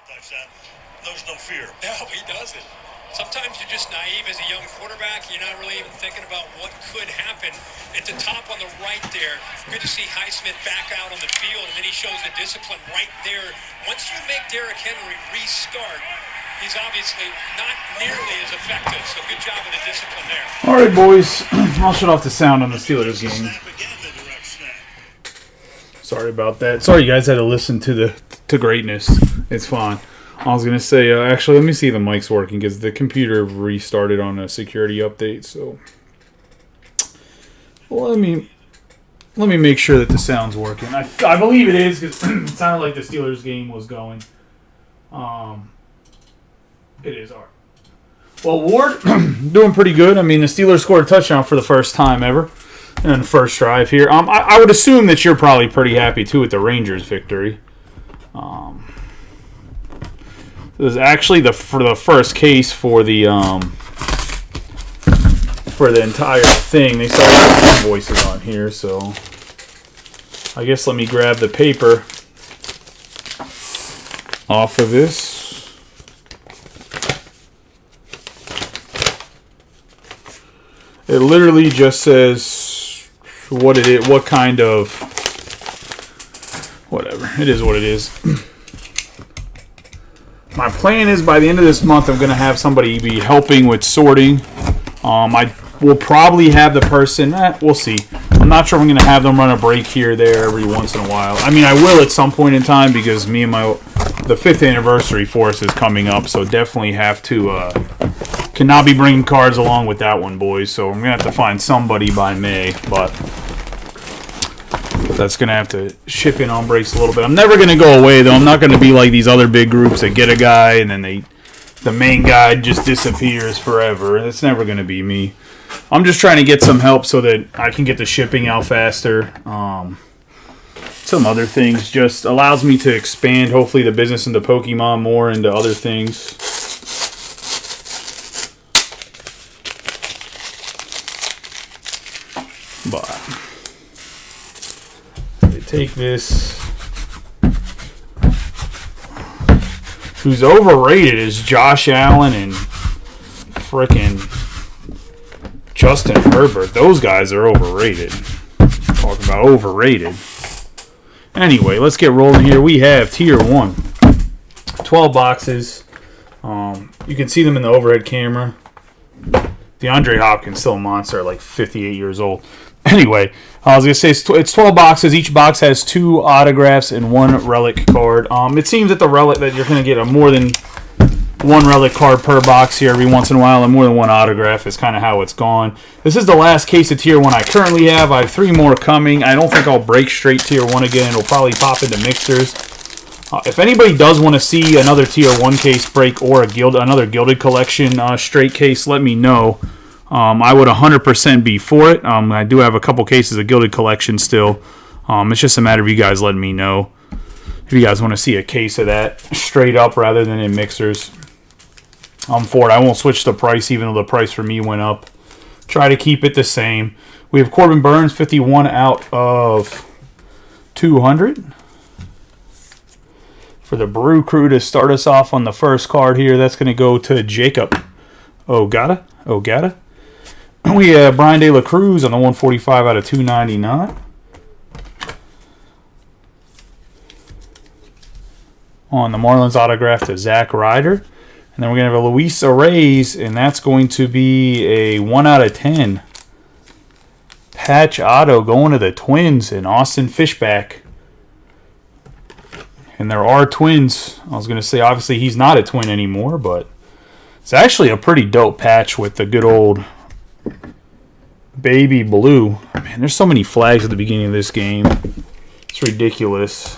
Touchdown. There's no fear. No, he doesn't. Sometimes you're just naive as a young quarterback. You're not really even thinking about what could happen. At the top on the right there, good to see Highsmith back out on the field, and then he shows the discipline right there. Once you make Derrick Henry restart, he's obviously not nearly as effective. So good job with the discipline there. All right, boys. I'll shut off the sound on the Steelers game. Sorry about that. Sorry you guys had to listen to greatness. It's fine. I was going to say, actually, let me see if the mic's working because the computer restarted on a security update. So, well, let me make sure that the sound's working. I believe it is because it sounded like the Steelers game was going. It is. All right. Well, Ward, doing pretty good. I mean, the Steelers scored a touchdown for the first time ever in the first drive here. I would assume that you're probably pretty happy, too, with the Rangers victory. It was actually for the first case for the entire thing. They started having invoices on here, so I guess let me grab the paper off of this. It literally just says what it is, what kind of whatever. It is what it is. My plan is by the end of this month, I'm going to have somebody be helping with sorting. I will probably have the person, we'll see. I'm not sure if I'm going to have them run a break here or there every once in a while. I mean, I will at some point in time because the 5th anniversary for us is coming up, so definitely have to, cannot be bringing cards along with that one, boys. So I'm going to have to find somebody by May, but that's going to have to ship in on breaks a little bit. I'm never going to go away, though. I'm not going to be like these other big groups that get a guy and then the main guy just disappears forever. That's never going to be me. I'm just trying to get some help so that I can get the shipping out faster. Some other things just allows me to expand, hopefully, the business into Pokemon more into other things. But take this. Who's overrated is Josh Allen and frickin' Justin Herbert. Those guys are overrated. Talk about overrated. Anyway, let's get rolling here. We have Tier 1. 12 boxes. You can see them in the overhead camera. DeAndre Hopkins, still a monster, like 58 years old. Anyway, I was going to say it's 12 boxes. Each box has 2 autographs and 1 relic card. It seems that the relic that you're going to get more than 1 relic card per box here every once in a while, and more than 1 autograph is kind of how it's gone. This is the last case of Tier 1 I currently have. I have 3 more coming. I don't think I'll break straight Tier 1 again. It'll probably pop into mixers. If anybody does want to see another Tier 1 case break or another Gilded Collection straight case, let me know. I would 100% be for it. I do have a couple cases of Gilded Collection still. It's just a matter of you guys letting me know if you guys want to see a case of that straight up rather than in mixers. I'm for it. I won't switch the price even though the price for me went up. Try to keep it the same. We have Corbin Burns, 51 out of 200. For the Brew Crew to start us off on the first card here, that's going to go to Jacob Ogata. We have Brian De La Cruz on the 145 out of 299. On the Marlins autograph to Zach Ryder. And then we're going to have a Luis Arraez, and that's going to be a 1 out of 10. Patch auto going to the Twins and Austin Fishback. And there are twins. I was going to say, obviously, he's not a twin anymore, but it's actually a pretty dope patch with the good old baby blue. Man, there's so many flags at the beginning of this game. It's ridiculous.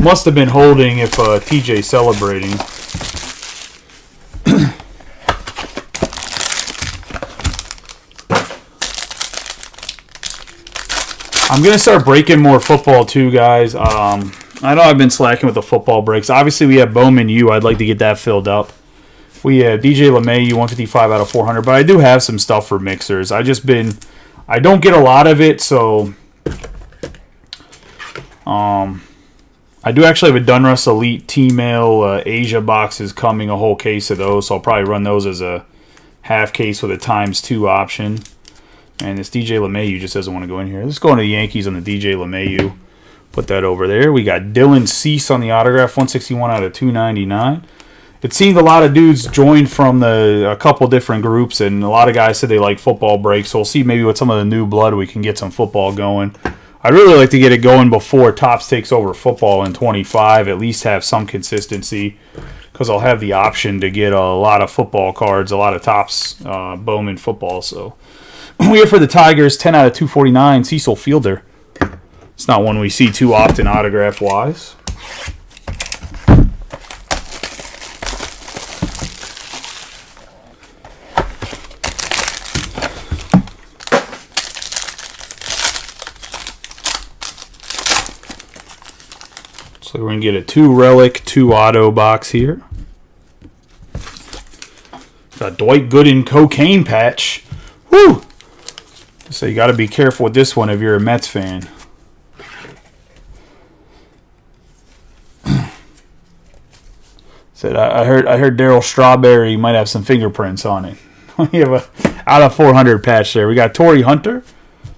Must have been holding if TJ celebrating. I'm going to start breaking more football too, guys. I know I've been slacking with the football breaks. Obviously, we have Bowman U. I'd like to get that filled up. We have DJ LeMahieu, 155 out of 400. But I do have some stuff for mixers. I don't get a lot of it, so I do actually have a Dunruss Elite T-Mail Asia boxes coming, a whole case of those, so I'll probably run those as a half case with a ×2 option. And this DJ LeMahieu just doesn't want to go in here. Let's go into the Yankees on the DJ LeMahieu. Put that over there. We got Dylan Cease on the autograph, 161 out of 299. It seemed a lot of dudes joined from a couple different groups, and a lot of guys said they like football breaks. So we'll see maybe with some of the new blood we can get some football going. I'd really like to get it going before Topps takes over football in 25, at least have some consistency, because I'll have the option to get a lot of football cards, a lot of Topps Bowman football. So we have for the Tigers, 10 out of 249, Cecil Fielder. It's not one we see too often autograph-wise. So we're going to get a 2 relic, 2 auto box here. Got Dwight Gooden cocaine patch. Woo! So you got to be careful with this one if you're a Mets fan. Said I heard Darryl Strawberry might have some fingerprints on it. We have a out of 400 patch there. We got Torrey Hunter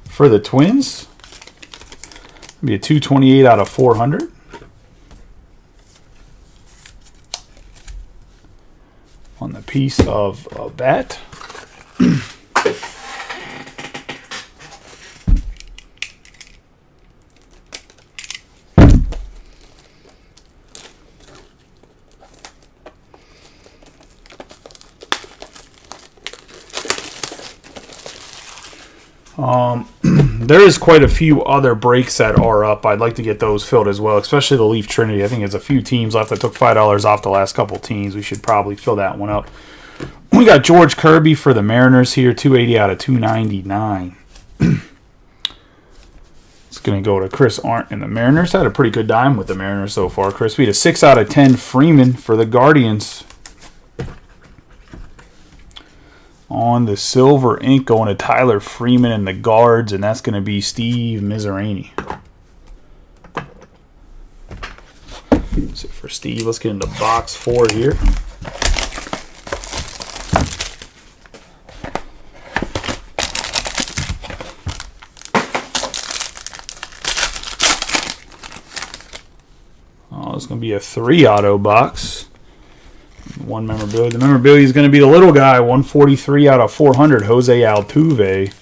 for the Twins. Be a 228 out of 400. On the piece of that. There is quite a few other breaks that are up. I'd like to get those filled as well, especially the Leaf Trinity. I think there's a few teams left that took $5 off the last couple teams. We should probably fill that one up. We got George Kirby for the Mariners here, 280 out of 299. It's going to go to Chris Arndt and the Mariners. Had a pretty good dime with the Mariners so far, Chris. We had a 6 out of 10 Freeman for the Guardians. On the silver ink going to Tyler Freeman and the guards, and that's going to be Steve Mizrahi. That's it for Steve. Let's get into box 4 here. Oh, it's going to be a 3 auto box. 1 memorabilia. The memorabilia is going to be the little guy, 143 out of 400, Jose Altuve.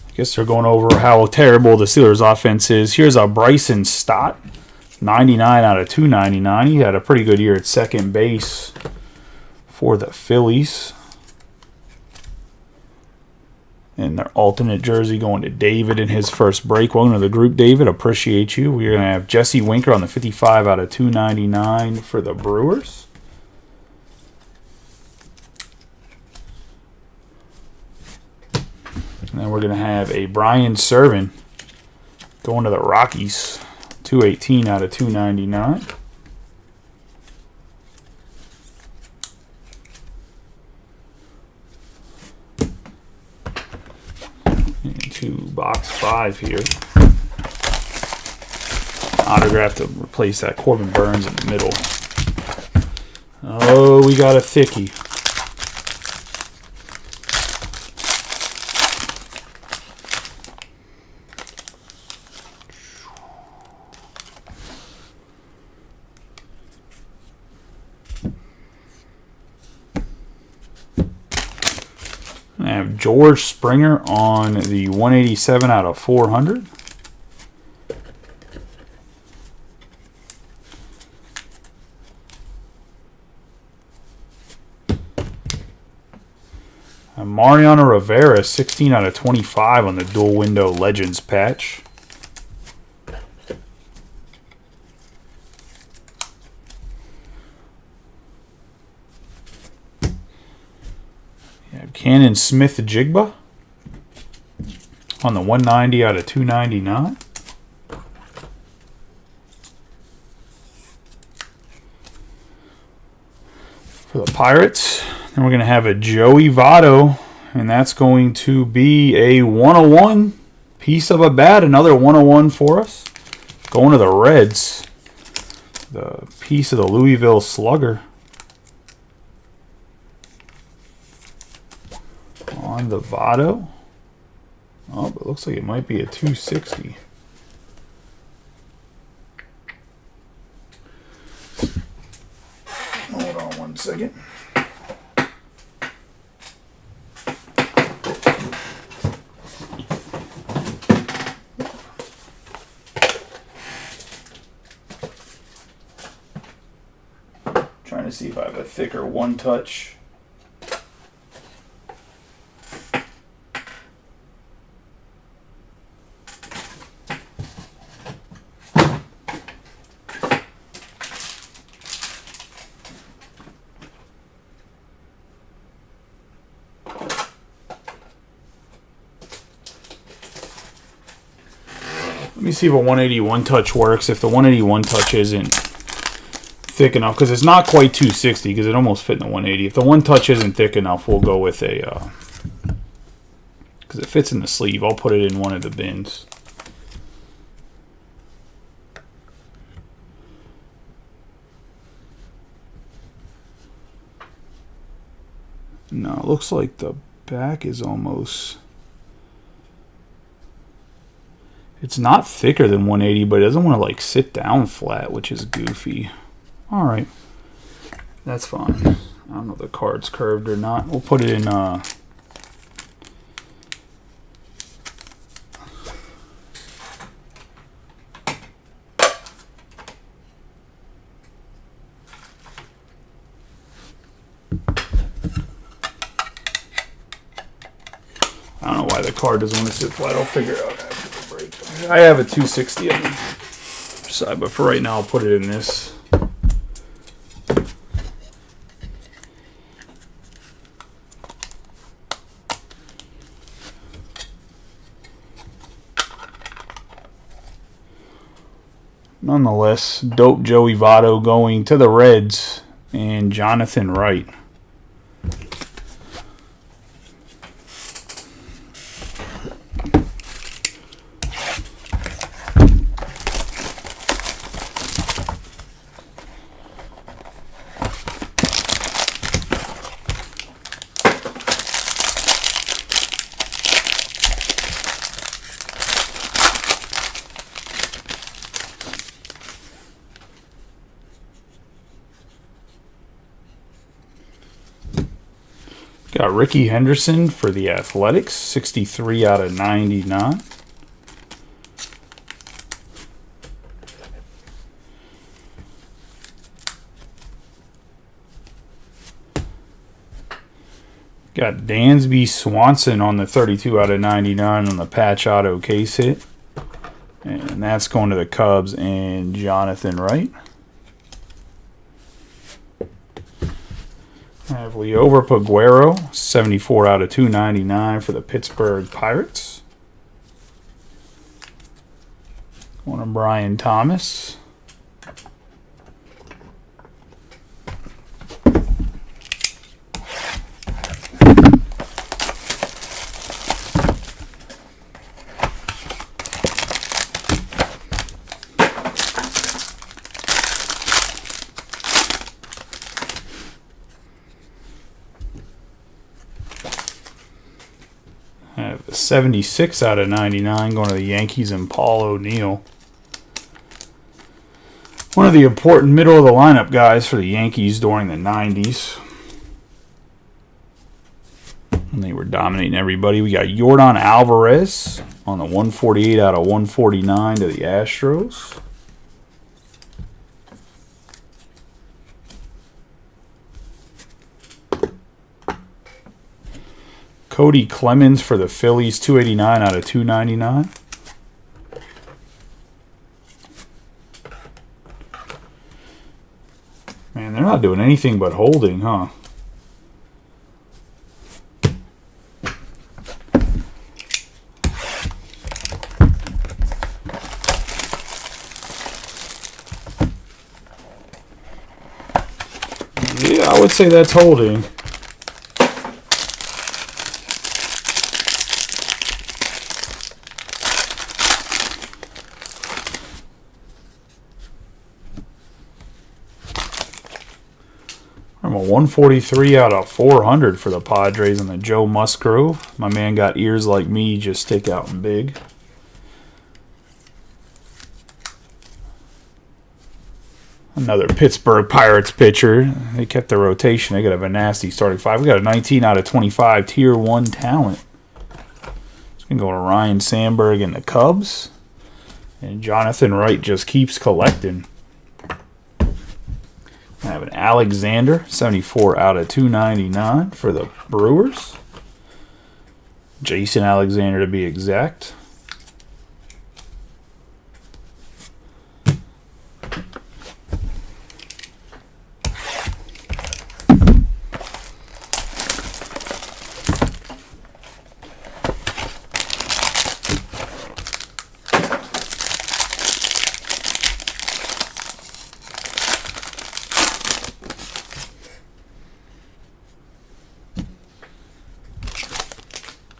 I guess they're going over how terrible the Steelers' offense is. Here's a Bryson Stott, 99 out of 299. He had a pretty good year at second base for the Phillies. And their alternate jersey going to David in his first break. Welcome to the group, David. Appreciate you. We're going to have Jesse Winker on the 55 out of 299 for the Brewers. And then we're going to have a Brian Serven going to the Rockies. 218 out of 299. Into box 5 here. Autograph to replace that Corbin Burns in the middle. Oh, we got a thickie. I have George Springer on the 187 out of 400. And Mariano Rivera, 16 out of 25 on the dual window Legends patch. Cannon Smith-Jigba on the 190 out of 299. for the Pirates. Then we're going to have a Joey Votto, and that's going to be a 101 piece of a bat. Another 101 for us. Going to the Reds. The piece of the Louisville Slugger. On the Votto. Oh, but it looks like it might be a 260. Hold on one second. Trying to see if I have a thicker one touch. Let me see if a 181 touch works. If the 181 touch isn't thick enough, because it's not quite 260, because it almost fit in the 180. If the one touch isn't thick enough, we'll go with a, because it fits in the sleeve, I'll put it in one of the bins. No, it looks like the back is almost... It's not thicker than 180, but it doesn't want to like sit down flat, which is goofy. All right, that's fine. I don't know if the card's curved or not. We'll put it in. I don't know why the card doesn't want to sit flat. I'll figure it out after the break. I have a 260 on the side, but for right now, I'll put it in this. Nonetheless, dope Joey Votto going to the Reds and Jonathan Wright. Got Ricky Henderson for the Athletics, 63 out of 99. Got Dansby Swanson on the 32 out of 99 on the patch auto case hit. And that's going to the Cubs and Jonathan Wright. I have Liover Peguero, 74 out of 299 for the Pittsburgh Pirates. One of Brian Thomas. I have a 76 out of 99 going to the Yankees and Paul O'Neill. One of the important middle of the lineup guys for the Yankees during the 90s. And they were dominating everybody. We got Yordan Alvarez on the 148 out of 149 to the Astros. Cody Clemens for the Phillies, 289 out of 299. Man, they're not doing anything but holding, huh? Yeah, I would would say that's holding. I'm a 143 out of 400 for the Padres and the Joe Musgrove. My man got ears like me, just stick out and big. Another Pittsburgh Pirates pitcher. They kept the rotation. They got a nasty starting five. We got a 19 out of 25 Tier 1 talent. It's going to go to Ryan Sandberg and the Cubs. And Jonathan Wright just keeps collecting. I have an Alexander, 74 out of 299 for the Brewers. Jason Alexander to be exact.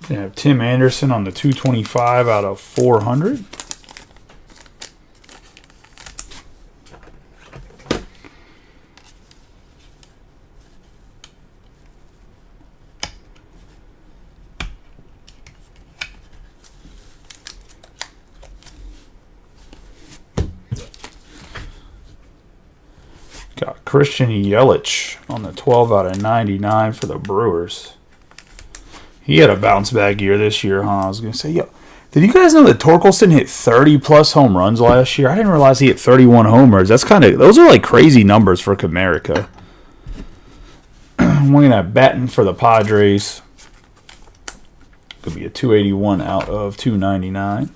They have Tim Anderson on the 225 out of 400. Got Christian Yelich on the 12 out of 99 for the Brewers. He had a bounce back year this year, huh? I was going to say, yo, did you guys know that Torkelson hit 30-plus home runs last year? I didn't realize he hit 31 homers. Those are like crazy numbers for Comerica. Looking at batting for the Padres. Could be a 281 out of 299.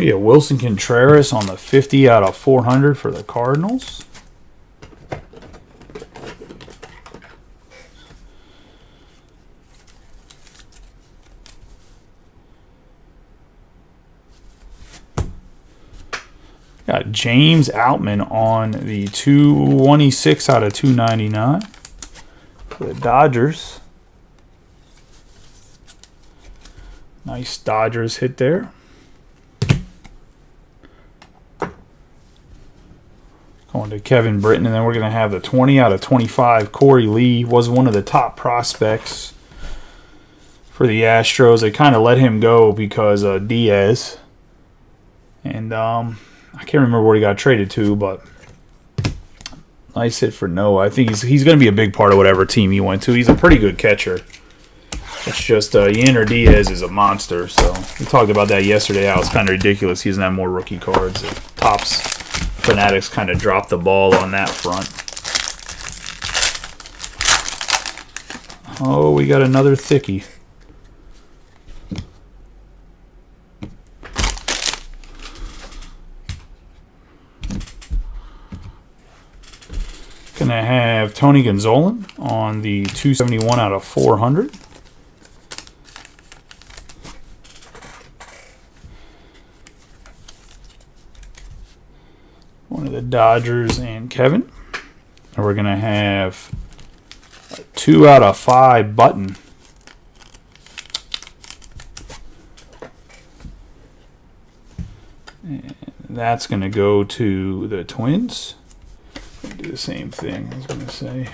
Yeah, Wilson Contreras on the 50 out of 400 for the Cardinals. Got James Outman on the 226 out of 299 for the Dodgers. Nice Dodgers hit there. Going to Kevin Britton, and then we're going to have the 20 out of 25. Corey Lee was one of the top prospects for the Astros. They kind of let him go because of Diaz. And I can't remember where he got traded to, but nice hit for Noah. I think he's going to be a big part of whatever team he went to. He's a pretty good catcher. It's just Yander Diaz is a monster. So we talked about that yesterday, how it's kind of ridiculous he doesn't have more rookie cards. Topps Fanatics kind of dropped the ball on that front. Oh, we got another thickie. Gonna have Tony Gonzalez on the 271 out of 400. One of the Dodgers and Kevin. And we're going to have a 2 out of 5 Button. And that's going to go to the Twins. Do the same thing, I was going to say.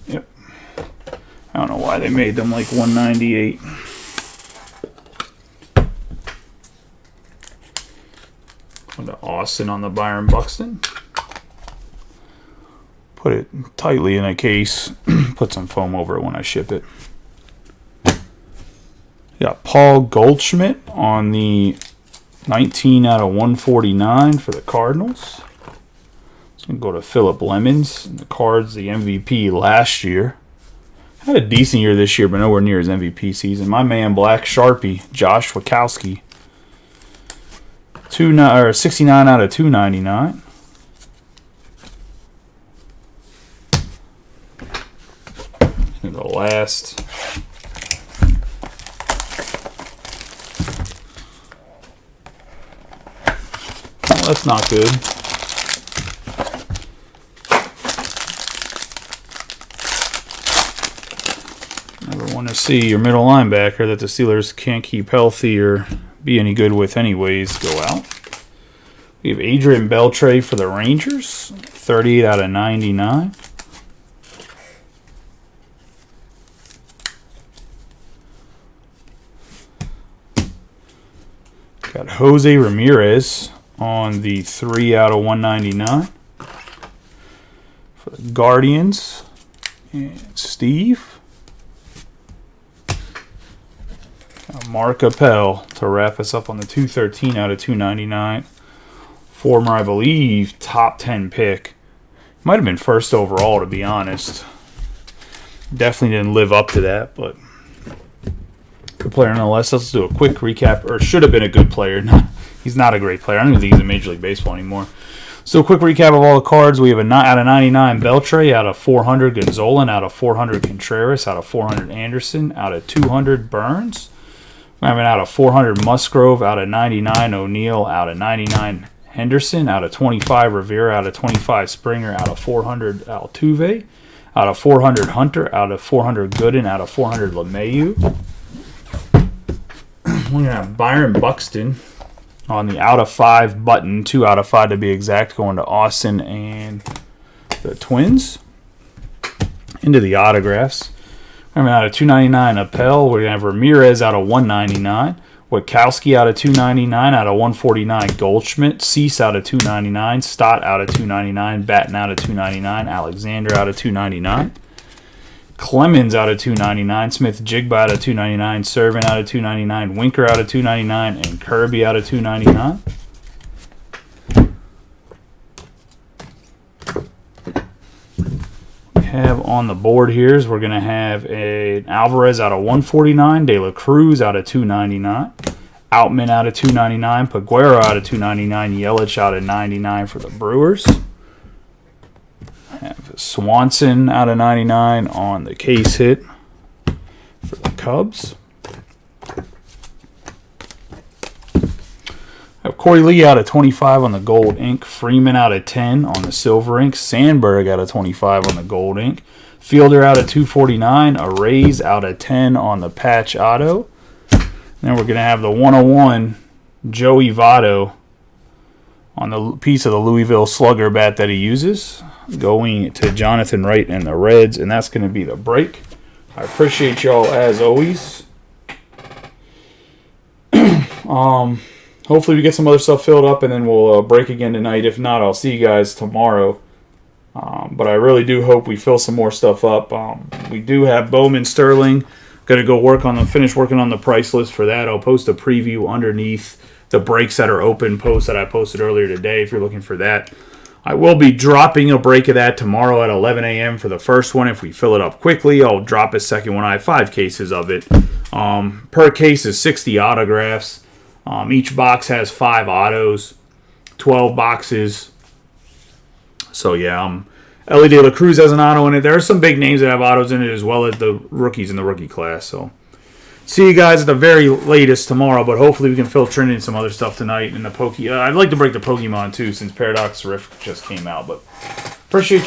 Yep. I don't know why they made them like 198. Going to Austin on the Byron Buxton. Put it tightly in a case. Put some foam over it when I ship it. Got Paul Goldschmidt on the 19 out of 149 for the Cardinals. Gonna go to Philip Lemons. The Cards, the MVP last year. Had a decent year this year, but nowhere near his MVP season. My man, Black Sharpie, Josh Wachowski. 69 out of 299. And the last. Oh, that's not good. Never want to see your middle linebacker that the Steelers can't keep healthy or be any good with anyways go out. We have Adrian Beltre for the Rangers, 38 out of 99. Got Jose Ramirez on the 3 out of 199. For the Guardians, and Steve. Mark Appel to wrap us up on the 213 out of 299. Former, I believe, top 10 pick. Might have been first overall, to be honest. Definitely didn't live up to that, but good player nonetheless. Let's do a quick recap, or should have been a good player. He's not a great player. I don't even think he's in Major League Baseball anymore. So a quick recap of all the cards. We have a out of 99 Beltre, out of 400 Gonzalez, out of 400 Contreras, out of 400 Anderson, out of 200 Burns. I mean, out of 400 Musgrove, out of 99 O'Neill, out of 99 Henderson, out of 25 Rivera, out of 25 Springer, out of 400 Altuve, out of 400 Hunter, out of 400 Gooden, out of 400 LeMahieu. We're going to have Byron Buxton on the out of 5 button, 2 out of 5 to be exact, going to Austin and the Twins. Into the autographs. Out of 299, Appel. We're going to have Ramirez out of 199. Wachowski out of 299. Out of 149, Goldschmidt. Cease out of 299. Stott out of 299. Batten out of 299. Alexander out of 299. Clemens out of 299. Smith-Jigba out of 299. Servant out of 299. Winker out of 299. And Kirby out of 299. Have on the board here is we're going to have an Alvarez out of 149, De La Cruz out of 299, Outman out of 299, Paguero out of 299, Yelich out of 99 for the Brewers. Have Swanson out of 99 on the case hit for the Cubs. Have Corey Lee out of 25 on the gold ink. Freeman out of 10 on the silver ink. Sandberg out of 25 on the gold ink. Fielder out of 249. Arrays out of 10 on the patch auto. Then we're going to have the 101 Joey Votto on the piece of the Louisville Slugger bat that he uses. Going to Jonathan Wright and the Reds. And that's going to be the break. I appreciate y'all as always. Hopefully we get some other stuff filled up and then we'll break again tonight. If not, I'll see you guys tomorrow. But I really do hope we fill some more stuff up. We do have Bowman Sterling. Going to go finish working on the price list for that. I'll post a preview underneath the breaks that are open post that I posted earlier today if you're looking for that. I will be dropping a break of that tomorrow at 11 a.m. for the first one. If we fill it up quickly, I'll drop a second one. I have 5 cases of it. Per case is 60 autographs. Each box has 5 autos, 12 boxes. So, yeah, Ellie De La Cruz has an auto in it. There are some big names that have autos in it as well as the rookies in the rookie class. So, see you guys at the very latest tomorrow, but hopefully we can filter in some other stuff tonight in the I'd like to break the Pokemon, too, since Paradox Rift just came out. But appreciate